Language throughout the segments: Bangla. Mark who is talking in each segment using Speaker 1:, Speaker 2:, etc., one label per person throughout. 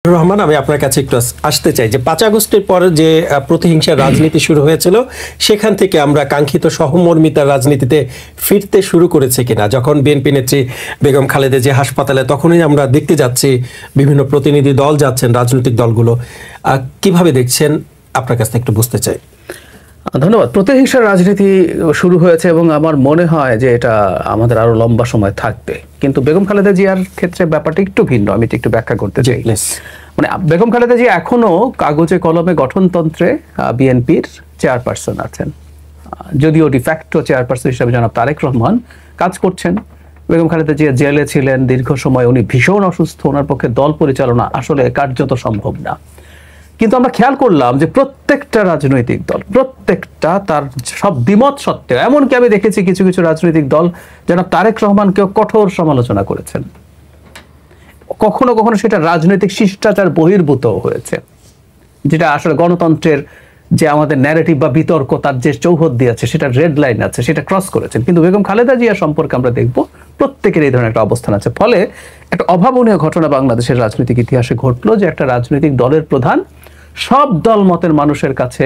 Speaker 1: রহমান, আমি আপনার কাছে একটু আসতে চাই যে 5 আগস্টের পর যে প্রতিহিংসার রাজনীতি শুরু হয়েছিল সেখান থেকে আমরা কাঙ্ক্ষিত সহমর্মিতার রাজনীতিতে ফিরতে শুরু করেছে কিনা। যখন বিএনপি নেত্রী বেগম খালেদা জিয়া হাসপাতালে, তখনই আমরা দেখতে যাচ্ছি বিভিন্ন প্রতিনিধি দল যাচ্ছেন, রাজনৈতিক দলগুলো। কিভাবে দেখছেন, আপনার কাছ থেকে একটু বুঝতে চাই।
Speaker 2: ধন্যবাদ। প্রতিহিংসার রাজনীতি শুরু হয়েছে এবং আমার মনে হয় যে এটা আমাদের আরো লম্বা সময় থাকবে, কিন্তু বেগম খালেদা জিয়ার ক্ষেত্রে ব্যাপারটা একটু ভিন্ন। আমি একটু ব্যাখ্যা করতে চাই। মানে বেগম খালেদা জিয়া এখনো কাগজে কলমে গঠনতন্ত্রে বিএনপির চেয়ারপারসন আছেন, যদিও ডিফ্যাক্টো চেয়ারপারসন হিসেবে জনাব তারেক রহমান কাজ করছেন। বেগম খালেদা জিয়া জেলে ছিলেন দীর্ঘ সময়, উনি ভীষণ অসুস্থ, ওনার পক্ষে দল পরিচালনা আসলে কার্যত সম্ভব না। কিন্তু আমরা খেয়াল করলাম যে প্রত্যেকটা রাজনৈতিক দল, প্রত্যেকটা তার সব দ্বিমত সত্ত্বেও, এমনকি আমি দেখেছি কিছু কিছু রাজনৈতিক দল জনাব তারেক রহমানকেও কঠোর সমালোচনা করেছেন, কখনো কখনো সেটা রাজনৈতিক শিষ্টাচার বহির্ভূত হয়েছে, যেটা আসলে গণতন্ত্রের যে আমাদের ন্যারেটিভ বা বিতর্ক তার যে চৌহদ্দি আছে, সেটা রেড লাইন আছে, সেটা ক্রস করেছেন। কিন্তু বেগম খালেদা জিয়া সম্পর্কে আমরা দেখব প্রত্যেকের এই ধরনের একটা অবস্থান আছে। ফলে একটা অভাবনীয় ঘটনা বাংলাদেশের রাজনৈতিক ইতিহাসে ঘটলো যে একটা রাজনৈতিক দলের প্রধান সব দল মতের মানুষের কাছে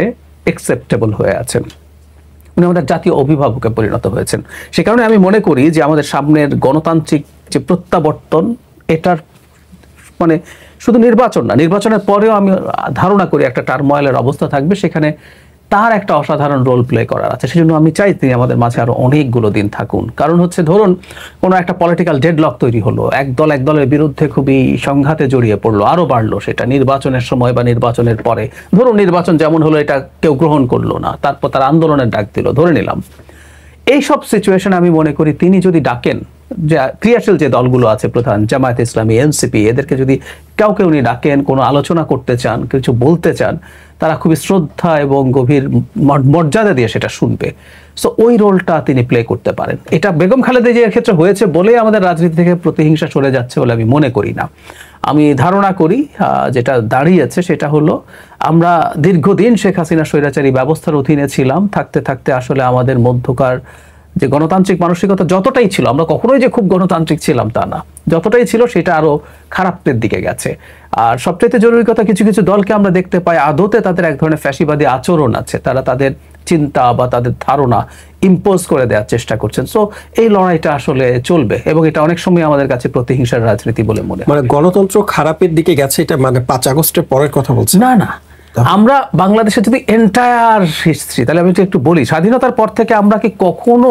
Speaker 2: একসেপ্টেবল হয়ে আছেন, উনি আমাদের জাতীয় অভিভাবকে পরিণত হয়েছেন। সে কারণে আমি মনে করি যে আমাদের সামনের গণতান্ত্রিক যে প্রত্যাবর্তন, এটার মানে শুধু নির্বাচন না, নির্বাচনের পরেও আমি ধারণা করি একটা টার্ময়েলের অবস্থা থাকবে, সেখানে তার একটা অসাধারণ রোল প্লে করার আছে। সেজন্য আমি চাই তিনি আমাদের মাঝে আরো অনেকগুলো দিন থাকুন। কারণ হচ্ছে, ধরুন কোনো একটা পলিটিক্যাল ডেডলক তৈরি হলো, এক দলের বিরুদ্ধে খুবই সংঘাতে জড়িয়ে পড়লো, আরো বাড়লো সেটা নির্বাচনের সময় বা নির্বাচনের পরে। ধরুন নির্বাচন যেমন হলো, এটা কেউ গ্রহণ করলো না, তারপর তার আন্দোলনের ডাক দিল, ধরে নিলাম। এইসব সিচুয়েশন আমি মনে করি তিনি যদি ডাকেন, যে ক্রিয়াশীল যে দলগুলো আছে, প্রধান জামায়াত ইসলামী, এনসিপি, এদেরকে যদি কাউকে উনি ডাকেন, কোনো আলোচনা করতে চান, কিছু বলতে চান, তারা খুবই শ্রদ্ধা এবং গভীর মর্যাদা দিয়ে সেটা শুনবে। সো ওই রোলটা তিনি প্লে করতে পারেন। এটা বেগম খালেদা জিয়ার ক্ষেত্রে হয়েছে বলে আমাদের রাজনীতি থেকে প্রতিহিংসা সরে যাচ্ছে বলে আমি মনে করি না। আমি ধারণা করি যেটা দাঁড়িয়েছে সেটা হলো, আমরা দীর্ঘদিন শেখ হাসিনা স্বৈরাচারী ব্যবস্থার অধীনে ছিলাম, থাকতে থাকতে আসলে আমাদের মধ্যকার যে গণতান্ত্রিক মানসিকতা যতটাই ছিল, আমরা কখনোই যে খুব গণতান্ত্রিক ছিলাম তা না, যতটাই ছিল সেটা আরো খারাপের দিকে গেছে। আর সবচেয়ে জরুরি কথা, কিছু কিছু দলকে আমরা দেখতে পাই আদতে তাদের এক ধরনের ফ্যাসিবাদী আচরণ আছে, তারা তাদের চিন্তা বা তাদের ধারণা ইম্পোজ করে দেওয়ার চেষ্টা করছেন। সো এই লড়াইটা আসলে চলবে এবং এটা অনেক সময় আমাদের কাছে প্রতিহিংসার রাজনীতি বলে মনে হয়।
Speaker 1: মানে গণতন্ত্র খারাপের দিকে গেছে, এটা মানে 5 আগস্টের পরের কথা বলছি
Speaker 2: না না, আমরা বাংলাদেশের যদি এন্টায়ার হিস্ট্রি, তাহলে আমি একটু বলি, স্বাধীনতার পর থেকে আমরা কি কখনো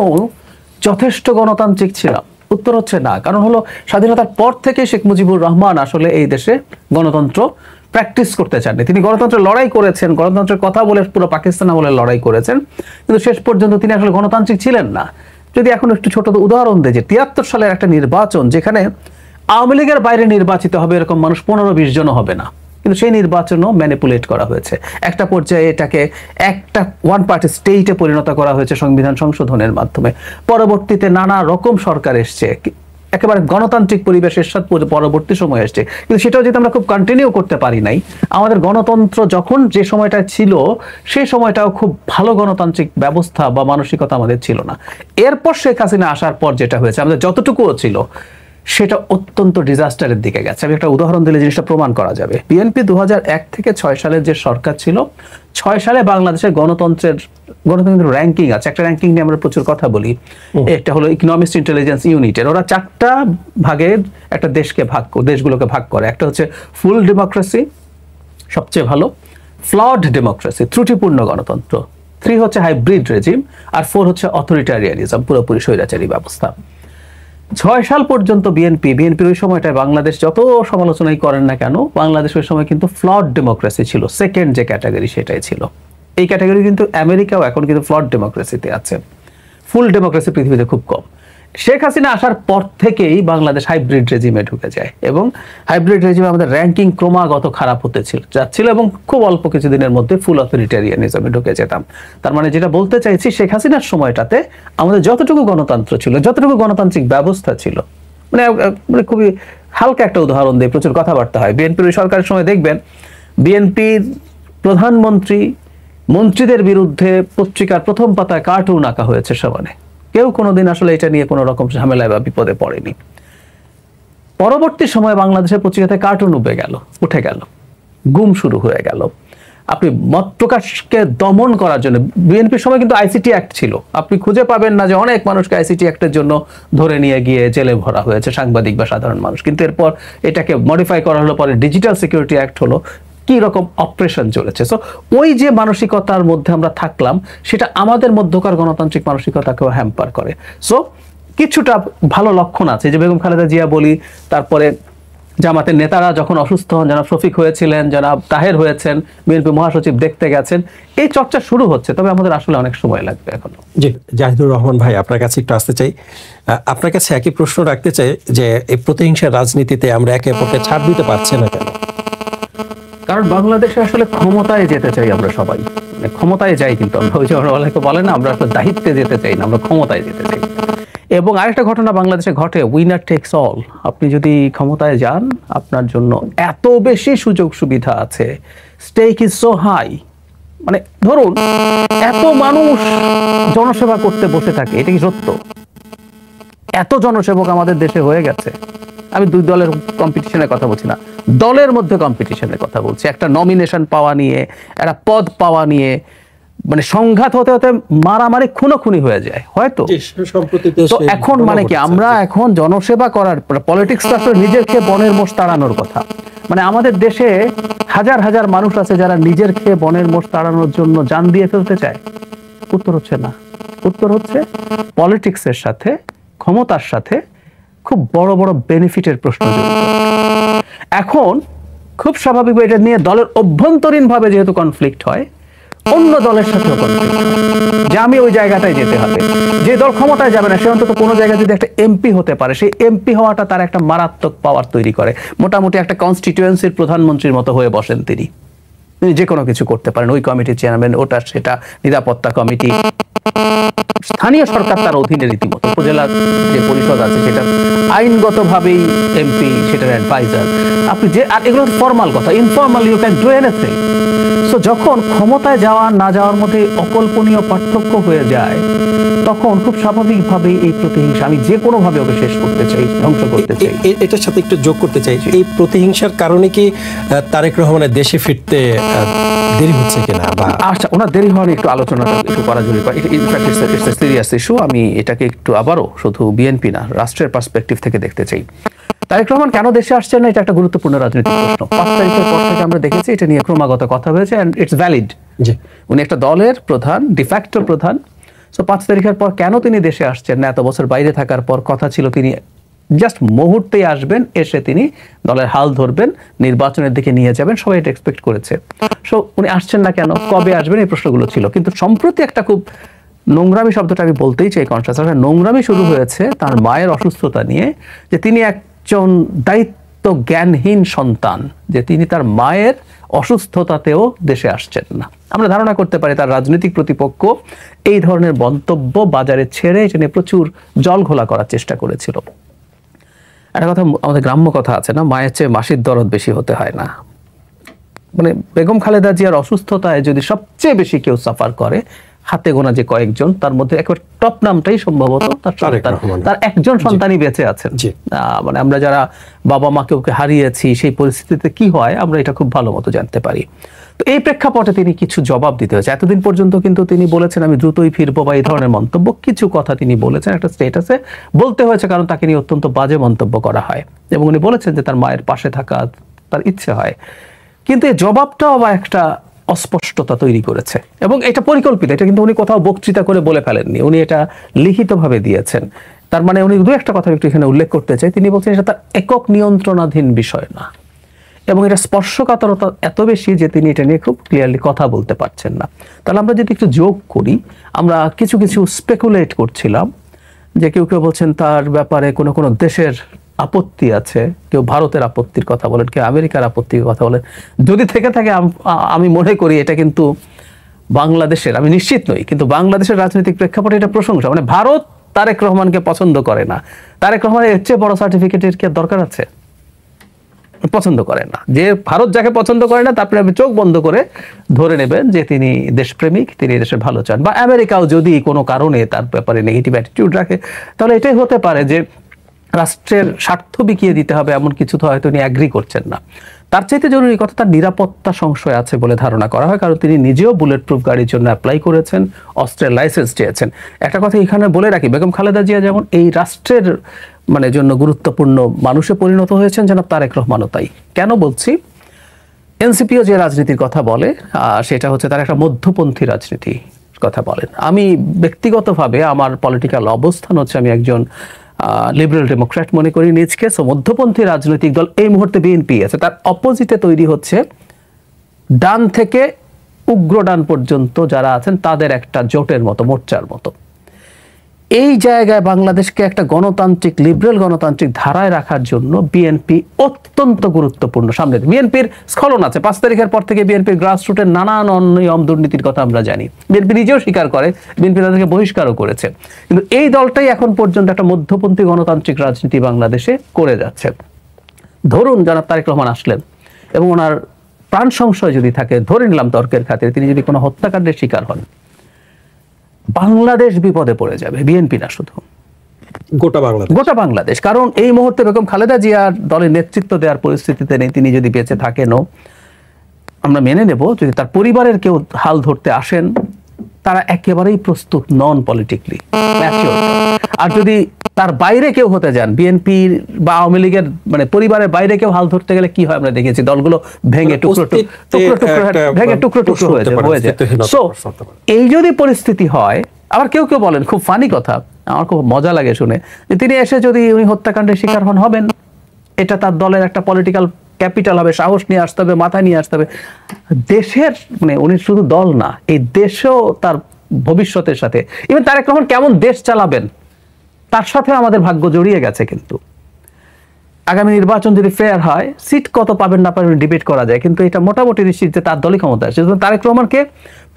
Speaker 2: যথেষ্ট গণতান্ত্রিক ছিলাম? উত্তর হচ্ছে না। কারণ হলো, স্বাধীনতার পর থেকে শেখ মুজিবুর রহমান আসলে এই দেশে গণতন্ত্র প্র্যাকটিস করতে চাননি। তিনি গণতন্ত্রের লড়াই করেছেন, গণতন্ত্রের কথা বলে পুরো পাকিস্তান আমলে লড়াই করেছেন, কিন্তু শেষ পর্যন্ত তিনি আসলে গণতান্ত্রিক ছিলেন না। যদি এখন একটু ছোট উদাহরণ দেয়, যে 73 সালের একটা নির্বাচন, যেখানে আওয়ামী লীগের বাইরে নির্বাচিত হবে এরকম মানুষ 15-20 জনও হবে না, কিন্তু সেই নির্বাচনও ম্যানিপুলেট করা হয়েছে। একটা পর্যায়ে এটাকে একটা ওয়ান পার্টি স্টেটে পরিণত করা হয়েছে সংবিধান সংশোধনের মাধ্যমে। পরবর্তীতে নানা রকম সরকার এসছে, একেবারে গণতান্ত্রিক পরিবেশের সাথে পরবর্তী সময় এসছে, কিন্তু সেটাও যেহেতু আমরা খুব কন্টিনিউ করতে পারি নাই। আমাদের গণতন্ত্র যখন যে সময়টা ছিল, সেই সময়টাও খুব ভালো গণতান্ত্রিক ব্যবস্থা বা মানসিকতা আমাদের ছিল না। এরপর শেখ হাসিনা আসার পর যেটা হয়েছে, আমাদের যতটুকুও ছিল সেটা অত্যন্ত ডিজাস্টারের দিকে গেছে। আমি একটা উদাহরণ দিলে জিনিসটা প্রমাণ করা যাবে। বিএনপি 2001 থেকে 6 সালের যে সরকার ছিল, 6 সালে বাংলাদেশের গণতন্ত্রের র্যাঙ্কিং আছে। একটা র্যাঙ্কিং নিয়ে আমরা প্রচুর কথা বলি, একটা হলো ইকোনমিক্স ইন্টেলিজেন্স ইউনিটের। ওরা 4টা ভাগের একটা দেশগুলোকে ভাগ করে। একটা হচ্ছে ফুল ডেমোক্রেসি, সবচেয়ে ভালো; ফ্লড ডেমোক্রেসি, ত্রুটিপূর্ণ গণতন্ত্র; 3 হচ্ছে হাইব্রিড রেজিম; আর 4 হচ্ছে অথরিটারিয়ানিজম, পুরোপুরি স্বৈরাচারী ব্যবস্থা। 6 সাল পর্যন্ত বিএনপির ওই সময়টায় বাংলাদেশ যত সমালোচনাই করেন না কেন, বাংলাদেশ ওই সময় কিন্তু ফ্লড ডেমোক্রেসি ছিল, সেকেন্ড যে ক্যাটাগরি সেটাই ছিল। এই ক্যাটাগরি কিন্তু আমেরিকাও এখন কিন্তু ফ্লড ডেমোক্রেসিতে আছে, ফুল ডেমোক্রেসি পৃথিবীতে খুব কম। শেখ হাসিনা আসার পর থেকেই বাংলাদেশ হাইব্রিড রেজিমে ঢুকে যায় এবং হাইব্রিড রেজিমে আমাদের র্যাঙ্কিং ক্রমাগত খারাপ হতে যাচ্ছিল এবং খুব অল্প কিছুদিনের মধ্যে ফুল অথরিটারিয়ানিজমে ঢুকে যেতাম। তার মানে যেটা বলতে চাইছি, শেখ হাসিনার সময়টাতে আমাদের যতটুকু গণতন্ত্র ছিল, যতটুকু গণতান্ত্রিক ব্যবস্থা ছিল, মানে খুবই হালকা একটা উদাহরণ দিয়ে প্রচুর কথাবার্তা হয়। বিএনপির ওই সরকারের সময় দেখবেন, বিএনপির প্রধানমন্ত্রী মন্ত্রীদের বিরুদ্ধে পত্রিকার প্রথম পাতায় কার্টুন আঁকা হয়েছে সমানে। কেউ কোনোদিন আসলে এটা নিয়ে কোনো রকম ঝামেলায় বা বিপদে পড়েনি। পরবর্তী সময়ে বাংলাদেশের পত্রিকাতে কার্টুন উঠে গেল, গুম শুরু হয়ে গেল। আপনি মত প্রকাশকে দমন করার জন্য বিএনপির সময় কিন্তু আইসিটি অ্যাক্ট ছিল, আপনি খুঁজে পাবেন না যে অনেক মানুষকে আইসিটি অ্যাক্টের জন্য ধরে নিয়ে গিয়ে জেলে ভরা হয়েছে, সাংবাদিক বা সাধারণ মানুষ। কিন্তু এরপর এটাকে মডিফাই করা হলো, পরে ডিজিটাল সিকিউরিটি অ্যাক্ট হলো, কি রকম অপারেশন চলেছে। সো ওই যে মানসিকতার মধ্যে আমরা থাকলাম, সেটা আমাদের মধ্যকার গণতান্ত্রিক মানসিকতাকেও হ্যাম্পার করে। সো কিছুটা ভালো লক্ষণ আছে, যে বেগম খালেদা জিয়া বলি, তারপরে জামাতের নেতারা যখন অসুস্থ হন, জনাব শফিক হয়েছিলেন, জনাব তাহের হয়েছেন, বিএনপি মহাসচিব দেখতে গেছেন, এই চর্চা শুরু হচ্ছে। তবে আমাদের আসলে অনেক সময় লাগবে এখনো।
Speaker 1: জি, জাহিদুর রহমান ভাই, আপনার কাছে একটু আসতে চাই। আপনার কাছে একই প্রশ্ন রাখতে চাই যে এই প্রতিহিংসার রাজনীতিতে আমরা একে অপরকে ছাড় দিতে পারছি না কেন?
Speaker 2: কারণ বাংলাদেশে আসলে ক্ষমতায় যেতে চাই আমরা সবাই, ক্ষমতায় যাই, কিন্তু আমরা ওই যে অনেকে বলে না, আমরা আসলে দায়িত্বে যেতে চাই না, আমরা ক্ষমতায় যেতে চাই। এবং আরেকটা ঘটনা বাংলাদেশে ঘটে, উইনার টেকস অল। আপনি যদি ক্ষমতায় যান, আপনার জন্য এত বেশি সুযোগ সুবিধা আছে, স্টেক ইজ সো হাই। মানে ধরুন এত মানুষ জনসেবা করতে বসে থাকে, এটা কি সত্য? এত জনসেবক আমাদের দেশে হয়ে গেছে। আমি দুই দলের কম্পিটিশনের কথা বলছি না, দলের মধ্যে কম্পিটিশনের কথা বলছি। একটা নমিনেশন পাওয়া নিয়ে, একটা পদ পাওয়া নিয়ে, মানে সংঘাত হতে হতে মারামারি খুনোখুনি হয়ে যায় হয়তো। তো এখন মানে কি, আমরা এখন জনসেবা করার পলিটিক্স আসলে নিজের খেয়ে বনের মোষ তাড়ানোর কথা। মানে আমাদের দেশে হাজার হাজার মানুষ আছে যারা নিজের খেয়ে বনের মোষ তাড়ানোর জন্য জান দিয়ে ফেলতে চায়। উত্তর হচ্ছে না, উত্তর হচ্ছে পলিটিক্সের সাথে, ক্ষমতার সাথে খুব বড় বড় বেনিফিটের প্রশ্ন জড়িত। এখন খুব স্বাভাবিক, এটা নিয়ে দলের অভ্যন্তরীণ ভাবে যেহেতু কনফ্লিক্ট হয়, অন্য দলের সাথেও কনফ্লিক্ট হয় যে আমি ওই জায়গাটায় যেতে হবে। যে দল ক্ষমতায় যাবে না, সে অন্তত কোনো জায়গায় যদি একটা এমপি হতে পারে, সেই এমপি হওয়াটা তার একটা মারাত্মক পাওয়ার তৈরি করে। মোটামুটি একটা কনস্টিটিউয়েন্সির প্রধানমন্ত্রীর মতো হয়ে বসেন তিনি যে কোনো কিছু করতে পারেন, ওই কমিটির চেয়ারম্যান, ওটা সেটা, নিরাপত্তা কমিটি, স্থানীয় সরকার তার অধীনে রীতিমতো। উপজেলার যে পরিষদ আছে সেটা আইনগতভাবেই এমপি, সেটার অ্যাডভাইজার। আপনি যে, আর এগুলো ফর্মাল কথা, informal you can do anything. So যখন ক্ষমতায় যাওয়া না যাওয়ার মধ্যে অকল্পনীয় পার্থক্য হয়ে যায়, তখন খুব স্বাভাবিকভাবেই এই প্রতিহিংসা, আমি যে কোনো ভাবে ওকে শেষ করতে চাই, ধ্বংস করতে চাই।
Speaker 1: এটার সাথে একটু যোগ করতে চাই, এই প্রতিহিংসার কারণে কি তারেক রহমানের দেশে ফিরতে দেরি হচ্ছে কিনা? বা
Speaker 2: আচ্ছা, ওনার দেরি হওয়ার একটু আলোচনাটা একটু করা জরুরি। In fact it's a serious issue. আমি এটাকে একটু আবারও শুধু বিএনপি না, রাষ্ট্রের পার্সপেক্টিভ থেকে দেখতে চাই। তারেক রহমান কেন দেশে আসছেন না, এটা একটা গুরুত্বপূর্ণ রাজনৈতিক প্রশ্ন। 5 তারিখের পর থেকে আমরা দেখেছি এটা নিয়ে ক্রমাগত কথা হয়েছে, এন্ড ইটস ভ্যালিড। উনি একটা দলের প্রধান, ডিফ্যাক্টো প্রধান। সো 5 তারিখের পর কেন তিনি দেশে আসছেন না? এত বছর বাইরে থাকার পর কথা ছিল তিনি জাস্ট মুহূর্তেই আসবেন, এসে তিনি দলের হাল ধরবেন, নির্বাচনের দিকে নিয়ে যাবেন, সবাই এটা এক্সপেক্ট করেছে। সো উনি আসছেন না কেন, কবে আসবেন, এই প্রশ্নগুলো ছিল। কিন্তু সম্প্রতি একটা খুব নোংরামি, শব্দটা আমি বলতেই চাই কনসাস, নোংরামি শুরু হয়েছে তার মায়ের অসুস্থতা নিয়ে, যে তিনি একজন দায়িত্ব জ্ঞানহীন সন্তান, যে তিনি তার মায়ের অসুস্থতাতেও দেশে আসছেন না। আমরা ধারণা করতে পারি তার রাজনৈতিক প্রতিপক্ষ এই ধরনের মন্তব্য বাজারে ছেড়ে এটা নিয়ে প্রচুর জল ঘোলা করার চেষ্টা করেছিল। একটা কথা, আমাদের গ্রাম্য কথা আছে না, মায়ের চেয়ে মাসির দরদ বেশি হতে হয় না। মানে বেগম খালেদা জিয়ার অসুস্থতায় যদি সবচেয়ে বেশি কেউ সাফার করে, হাতে গোনা যে কয়েকজন, তার মধ্যে একবার টপ নামটাই সম্ভবত তার একজন সন্তানই বেঁচে আছেন। মানে আমরা যারা বাবা মাকে ওকে হারিয়েছি, সেই পরিস্থিতিতে কি হয় আমরা এটা খুব ভালো মতো জানতে পারি। তো এই প্রেক্ষাপটে তিনি কিছু জবাব দিতে হয়েছে। এতদিন পর্যন্ত কিন্তু তিনি বলেছেন আমি দ্রুতই ফিরবো বা এই ধরনের মন্তব্য, কিছু কথা তিনি বলেছেন একটা স্টেটাসে বলতে হয়েছে, কারণ তাকে নিয়ে অত্যন্ত বাজে মন্তব্য করা হয়, এবং উনি বলেছেন যে তার মায়ের পাশে থাকা তার ইচ্ছে হয়। কিন্তু এই জবাবটাও আবার একটা অস্পষ্টতা তৈরি করেছে, এবং এটা পরিকল্পিত। এটা কিন্তু উনি কোথাও বক্তৃতা করে বলে ফেলেননি, উনি এটা লিখিতভাবে দিয়েছেন। তার মানে উনি দু একটা কথা একটু এখানে উল্লেখ করতে চাই। তিনি বলছেন এটা তার একক নিয়ন্ত্রণাধীন বিষয় না, এবং এটা স্পর্শকাতরতা এত বেশি যে তিনি এটা নিয়ে খুব ক্লিয়ারলি কথা বলতে পারছেন না। তাহলে আমরা যদি একটু যোগ করি, আমরা কিছু কিছু স্পেকুলেট করছিলাম যে কেউ কেউ বলছেন তার ব্যাপারে কোনো কোনো দেশের আপত্তি আছে, কেউ ভারতের আপত্তির কথা বলেন, কেউ আমেরিকার আপত্তির কথা বলেন। যদি থেকে থাকে আমি মনে করি এটা কিন্তু বাংলাদেশের, আমি নিশ্চিত নই, কিন্তু বাংলাদেশের রাজনৈতিক প্রেক্ষাপটে এটা প্রশংসা। মানে ভারত তারেক রহমানকে পছন্দ করে না, তারেক রহমানের এর চেয়ে বড় সার্টিফিকেটের কি দরকার আছে? পছন্দ করে না। যে ভারত যাকে পছন্দ করে না, তারপরে আপনি চোখ বন্ধ করে ধরে নেবেন যে তিনি দেশপ্রেমিক, তিনি দেশের ভালো চান। বা আমেরিকাও যদি কোনো কারণে তার ব্যাপারে নেগেটিভ অ্যাটিটিউড রাখে, তাহলে এটাই হতে পারে যে রাষ্ট্রের স্বার্থ বিকিয়ে দিতে হবে এমন কিছু তো হয়তো উনি অ্যাগ্রি করছেন না। তার চাইতে জরুরি কথা তার নিরাপত্তা সংশয় আছে বলে ধারণা করা হয়, কারণ তিনি নিজেও বুলেট প্রুফ গাড়ির জন্য অ্যাপ্লাই করেছেন, অস্ত্রের লাইসেন্স চেয়েছেন। একটা কথা এখানে বলে রাখি, বেগম খালেদা জিয়া যেমন এই রাষ্ট্রের জন্য গুরুত্বপূর্ণ মানুষে পরিণত হয়েছেন, যেন তারেক রহমানও তাই। কেন বলছি? এনসিপিও যে রাজনীতির কথা বলে সেটা হচ্ছে তার একটা মধ্যপন্থী রাজনীতি কথা বলেন। আমি ব্যক্তিগতভাবে আমার পলিটিক্যাল অবস্থান হচ্ছে আমি একজন লিবারেল ডেমোক্র্যাট মনে করি নিজকে। সো মধ্যপন্থী রাজনৈতিক দল এই মুহূর্তে বিএনপি আছে, তার অপোজিটে তৈরি হচ্ছে ডান থেকে উগ্র ডান পর্যন্ত যারা আছেন তাদের একটা জোটের মতো, মোর্চার মতো। এই জায়গায় বাংলাদেশকে একটা গণতান্ত্রিক লিবারেল গণতান্ত্রিক ধারায় রাখার জন্য বিএনপি অত্যন্ত গুরুত্বপূর্ণ। সামনে বিএনপির স্খলন আছে, 5 তারিখের পর থেকে বিএনপির গ্রাসরুটের নানান অনিয়ম দুর্নীতির কথা আমরা জানি। বিএনপি নিজেও স্বীকার করে, বিএনপি তাদেরকে বহিষ্কারও করেছে। কিন্তু এই দলটাই এখন পর্যন্ত একটা মধ্যপন্থী গণতান্ত্রিক রাজনীতি বাংলাদেশে করে যাচ্ছে। ধরুন জনাব তারেক রহমান আসলেন এবং ওনার প্রাণ সংশয় যদি থাকে, ধরে নিলাম তর্কের খাতিরে, তিনি যদি কোনো হত্যাকাণ্ডের শিকার হন, বাংলাদেশ বিপদে পড়ে যাবে, বিএনপি না শুধু, গোটা বাংলাদেশ। কারণ এই মুহূর্তে বেগম খালেদা জিয়ার দলের নেতৃত্ব দেওয়ার পরিস্থিতিতে নেই। তিনি যদি বেঁচে থাকেনও আমরা মেনে নেব, যদি তার পরিবারের কেউ হাল ধরতে আসেন তারা একেবারেই প্রস্তুত নন পলিটিক্যালি ম্যাচিওর। আর যদি তার বাইরে কেউ হতে যান, বিএনপির বা আওয়ামী লীগের পরিবারের বাইরে কেউ হাল ধরতে গেলে কি হয় আমরা দেখেছি, দলগুলো ভেঙে টুকরো টুকরো হয়ে যায়। সো এই যদি পরিস্থিতি হয়, আবার কেউ কেউ বলেন, খুব ফানি কথা, আমার খুব মজা লাগে শুনে, যে তিনি এসে যদি উনি হত্যাকাণ্ডের শিকার হবেন, এটা তার দলের একটা পলিটিক্যাল ক্যাপিটাল হবে, সাহস নিয়ে আসতে হবে, মাথায় নিয়ে আসতে হবে। দেশের উনি শুধু দল না, এই দেশও তার ভবিষ্যতের সাথে, ইভেন তারেক রহমান কেমন দেশ চালাবেন তার সাথে আমাদের ভাগ্য জড়িয়ে গেছে। কিন্তু আগামী নির্বাচন যদি ফেয়ার হয়, সিট কত পাবেন না পাবেন ডিবেট করা যায়, কিন্তু এটা মোটামুটি নিশ্চিত যে তার দলই ক্ষমতা আসে। তারেক রহমানকে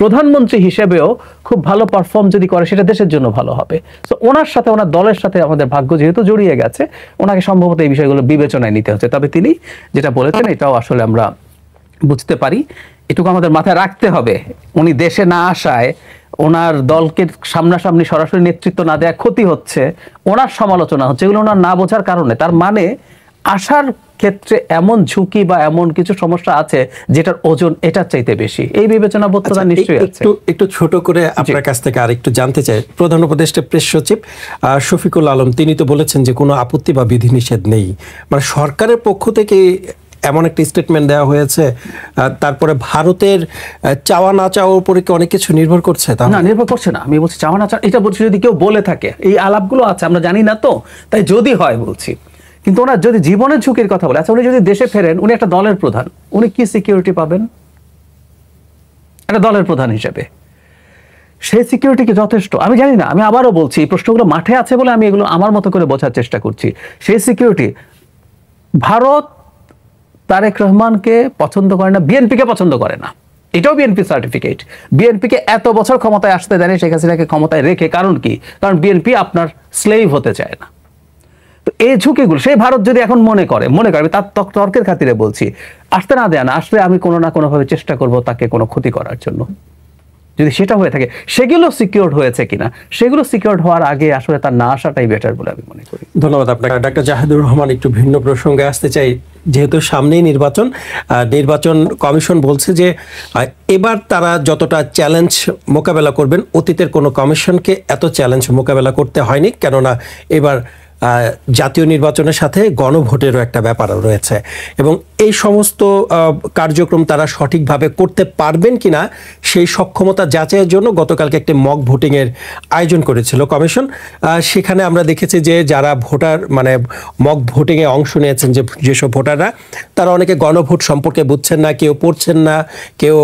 Speaker 2: প্রধানমন্ত্রী হিসেবেও খুব ভালো পারফর্ম যদি করে, সেটা দেশের জন্য ভালো হবে। তো ওনার সাথে, ওনার দলের সাথে আমাদের ভাগ্য যেহেতু জড়িয়ে গেছে, ওনাকে সম্ভবত এই বিষয়গুলো বিবেচনায় নিতে হচ্ছে। তবে তিনি যেটা বলেছেন এটাও আসলে আমরা বুঝতে পারি, এটুকু আমাদের মাথায় রাখতে হবে। উনি দেশে না আসায় ওনার দলকে সামনাসামনি সরাসরি নেতৃত্ব না দেওয়া ক্ষতি হচ্ছে, ওনার সমালোচনা হচ্ছে, এগুলো ওনার না বোঝার কারণে। তার আসার ক্ষেত্রে এমন ঝুঁকি বা এমন কিছু সমস্যা আছে যেটার ওজন এটার চাইতে বেশি, এই বিবেচনা বোধটা নিশ্চয়ই আছে।
Speaker 1: একটু ছোট করে আপনার কাছ থেকে আরেকটু জানতে চাই, প্রধান উপদেষ্টা প্রেস সচিব শফিকুল আলম তিনি তো বলেছেন যে কোনো আপত্তি বা বিধিনিষেধ নেই, সরকারের পক্ষ থেকে এমন একটা স্টেটমেন্ট দেওয়া হয়েছে। তারপরে ভারতের চাওয়া না চাওয়ার উপরে কি অনেক কিছু নির্ভর করছে?
Speaker 2: না, নির্ভর করছে না। আমি বলছি চাওয়া না চাওয়া, এটা বলছি যদি কেউ বলে থাকে, এই আলাপগুলো আছে আমরা জানি না তো, তাই যদি হয় বলছি। কিন্তু ওনার যদি জীবনের ঝুঁকির কথা বলে, আচ্ছা উনি যদি দেশে ফেরেন, উনি একটা দলের প্রধান, উনি কি সিকিউরিটি পাবেন একটা দলের প্রধান হিসেবে? সেই সিকিউরিটি কি যথেষ্ট? আমি জানি না। আমি আবারও বলছি, এই প্রশ্নগুলো মাঠে আছে বলে আমি এগুলো আমার মতো করে বোঝার চেষ্টা করছি। সেই সিকিউরিটি ভারত তারেক রহমানকে পছন্দ করে না, বিএনপিকে পছন্দ করে না, এটাও বিএনপি সার্টিফিকেট। বিএনপিকে এত বছর ক্ষমতায় আসতে দেয়নি শেখ হাসিনাকে ক্ষমতায় রেখে, কারণ কি? কারণ বিএনপি আপনার স্লেভ হতে চায় না। তো এই ঝুঁকিগুলো সেই ভারত যদি এখন মনে করে তার তর্কের খাতিরে বলছি, আসতে না দেয় না, আসলে আমি কোনো না কোনোভাবে চেষ্টা করব তাকে কোনো ক্ষতি করার জন্য। যদি সেটা হয়ে থাকে, সেগুলো সিকিউরড হয়েছে কিনা, সেগুলো সিকিউরড হওয়ার আগে আসলে তার না আসাটাই বেটার বলে আমি মনে করি।
Speaker 1: ধন্যবাদ আপনাকে। ডাক্তার জাহিদুর রহমান, একটু ভিন্ন প্রসঙ্গে আসতে চাই। যেহেতু সামনেই নির্বাচন কমিশন বলছে যে এবার তারা যতটা চ্যালেঞ্জ মোকাবেলা করবেন, অতীতের কোনো কমিশনকে এত চ্যালেঞ্জ মোকাবেলা করতে হয়নি, কেননা এবার জাতীয় নির্বাচনের সাথে গণভোটেরও একটা ব্যাপার রয়েছে এবং এই সমস্ত কার্যক্রম তারা সঠিকভাবে করতে পারবেন কিনা সেই সক্ষমতা যাচাইয়ের জন্য গতকালকে একটি মক ভোটিংয়ের আয়োজন করেছিল কমিশন। সেখানে আমরা দেখেছি যে যারা ভোটার মক ভোটিংয়ে অংশ নিয়েছেন, যেসব ভোটাররা, তারা অনেকে গণভোট সম্পর্কে বুঝছেন না, কেউ পড়ছেন না, কেউ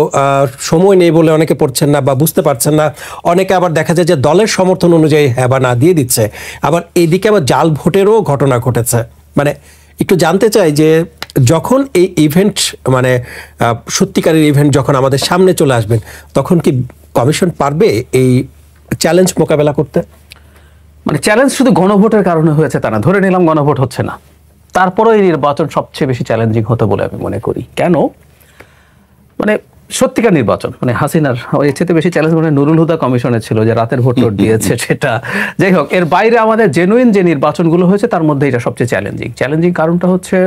Speaker 1: সময় নেই বলে অনেকে পড়ছেন না বা বুঝতে পারছেন না, অনেকে আবার দেখা যায় যে দলের সমর্থন অনুযায়ী হ্যাঁ বা না দিয়ে দিচ্ছে। আবার এইদিকে আবার জাল ভোটেরও ঘটনা ঘটেছে। একটু জানতে চাই যে যখন এই ইভেন্ট সত্যিকারের ইভেন্ট যখন আমাদের সামনে চলে আসবেন, তখন কি কমিশন পারবে এই চ্যালেঞ্জ মোকাবেলা করতে?
Speaker 2: চ্যালেঞ্জ শুধু গণভোটের কারণে হয়েছে তা না, ধরে নিলাম গণভোট হচ্ছে না, তারপরে এই নির্বাচন সবচেয়ে বেশি চ্যালেঞ্জিং হতো বলে আমি মনে করি। কেন? সত্যিকার নির্বাচন মানে হাসিনার এর চেয়ে বেশি চ্যালেঞ্জ মানে নুরুল হুদা কমিশনে ছিল যে রাতের ভোট টোট দিয়েছে সেটা। যাই হোক, এর বাইরে আমাদের জেনুইন যে নির্বাচনগুলো হয়েছে তার মধ্যে এটা সবচেয়ে চ্যালেঞ্জিং কারণটা হচ্ছে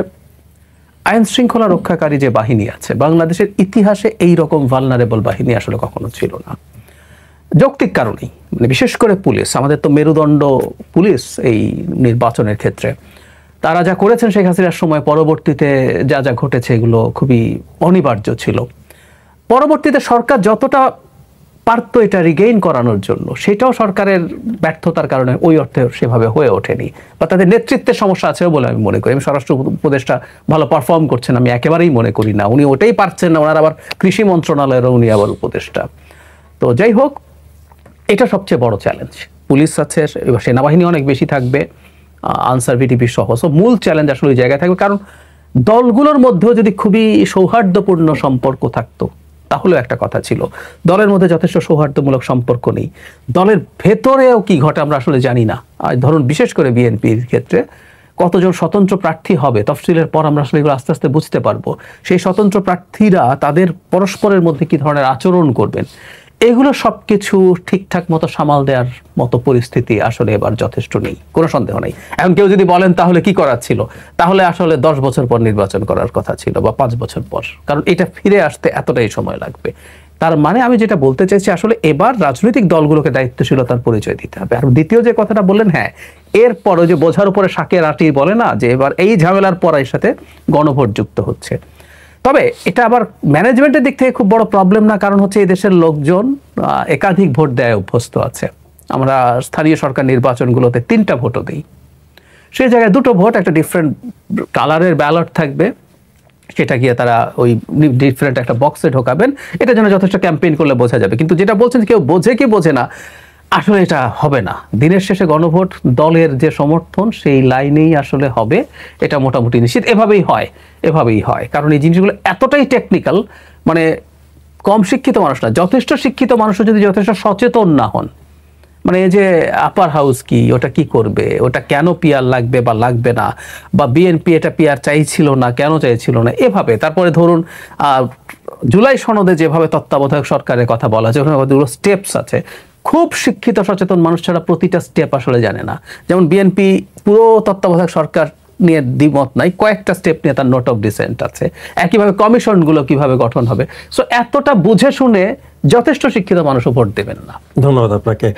Speaker 2: আইন শৃঙ্খলা রক্ষাকারী যে বাহিনী আছে বাংলাদেশের ইতিহাসে এই রকম ভালনারেবল বাহিনী আসলে কখনো ছিল না, যৌক্তিক কারণেই। মানে বিশেষ করে পুলিশ, আমাদের তো মেরুদণ্ড পুলিশ এই নির্বাচনের ক্ষেত্রে। তারা যা করেছেন শেখ হাসিনার সময়, পরবর্তীতে যা যা ঘটেছে এগুলো খুবই অনিবার্য ছিল। পরবর্তীতে সরকার যতটা পারত এটা রিগেইন করানোর জন্য, সেটাও সরকারের ব্যর্থতার কারণে ওই অর্থে সেভাবে হয়ে ওঠেনি, বা তাদের নেতৃত্বের সমস্যা আছে বলে আমি মনে করি। আমি স্বরাষ্ট্র উপদেষ্টা ভালো পারফর্ম করছেন আমি একেবারেই মনে করি না, উনি ওটাই পারছেন না, ওনার আবার কৃষি মন্ত্রণালয়েরও উনি আবার উপদেষ্টা। তো যাই হোক, এটা সবচেয়ে বড় চ্যালেঞ্জ। পুলিশ আছে, এবার সেনাবাহিনী অনেক বেশি থাকবে, আনসার ভিটিপি সহ। সো মূল চ্যালেঞ্জ আসলে ওই জায়গায় থাকবে, কারণ দলগুলোর মধ্যেও যদি খুবই সৌহার্দ্যপূর্ণ সম্পর্ক থাকতো তাহলেও একটা কথা ছিল। দলের মধ্যে যথেষ্ট সৌহার্দ্যমূলক সম্পর্ক নেই, দলের ভেতরেও কি ঘটে আমরা আসলে জানি না। ধরুন বিশেষ করে বিএনপির ক্ষেত্রে কতজন স্বতন্ত্র প্রার্থী হবে, তফসিলের পর আমরা আসলে এগুলো আস্তে আস্তে বুঝতে পারবো। সেই স্বতন্ত্র প্রার্থীরা তাদের পরস্পরের মধ্যে কি ধরনের আচরণ করবেন, এগুলো সবকিছু ঠিকঠাক মতো সামাল দেওয়ার মতো পরিস্থিতি আসলে এবার যথেষ্ট নেই, কোনো সন্দেহ নেই। এখন কেউ যদি বলেন তাহলে কি করার ছিল, তাহলে আসলে 10 বছর পর নির্বাচন করার কথা ছিল, বা 5 বছর পর, কারণ এটা ফিরে আসতে এতটাই সময় লাগবে। তার মানে আমি যেটা বলতে চাইছি, আসলে এবার রাজনৈতিক দলগুলোকে দায়িত্বশীলতার পরিচয় দিতে হবে। আর দ্বিতীয় যে কথাটা বললেন, হ্যাঁ, এরপরও যে বোঝার উপরে শাকের আটি বলে না, যে এবার এই ঝামেলার পর এর সাথে গণভোট যুক্ত হচ্ছে। তবে এটা আবার ম্যানেজমেন্টের দিক থেকে খুব বড় প্রবলেম না, কারণ হচ্ছে এই দেশের লোকজন একাধিক ভোট দেয় অভ্যস্ত আছে। আমরা স্থানীয় সরকার নির্বাচনগুলোতে 3টা ভোটও দিই, সেই জায়গায় 2টো ভোট একটা ডিফারেন্ট কালারের ব্যালট থাকবে, সেটা গিয়ে তারা ওই ডিফারেন্ট একটা বক্সে ঢোকাবেন। এটা যেন যথেষ্ট ক্যাম্পেইন করলে বোঝা যাবে। কিন্তু যেটা বলছেন কেউ বোঝে কি বোঝে না, আসলে এটা হবে না। দিনের শেষে গণভোট দলের যে সমর্থন সেই লাইনেই আসলে হবে, এটা মোটামুটি নিশ্চিত। এভাবেই হয়, কারণ এই জিনিসগুলো এতটাই টেকনিক্যাল, মানে কম শিক্ষিত মানুষ না, যথেষ্ট শিক্ষিত মানুষও যদি যথেষ্ট সচেতন না হন, মানে এই যে আপার হাউস কি, ওটা কি করবে, ওটা কেন পিআর লাগবে বা লাগবে না, বা বিএনপি এটা পিআর চাইছিল না কেন চাইছিল না, এভাবে। তারপরে ধরুন জুলাই সনদে যেভাবে তত্ত্বাবধায়ক সরকারের কথা বলা আছে, ওখানে কতগুলো স্টেপস আছে, খুব শিক্ষিত সচেতন মানুষ ছাড়া প্রতিটা স্টেপ আসলে জানে না। যেমন বিএনপি পুরো তত্ত্বাবধায়ক সরকার নিয়ে দ্বিমত নাই, কয়েকটা স্টেপ নিয়ে তার নোট অফ ডিসেন্ট আছে। একইভাবে কমিশনগুলো কিভাবে গঠন হবে। সো এতটা বুঝে শুনে যথেষ্ট শিক্ষিত মানুষও ভোট দেবেন না।
Speaker 1: ধন্যবাদ আপনাকে।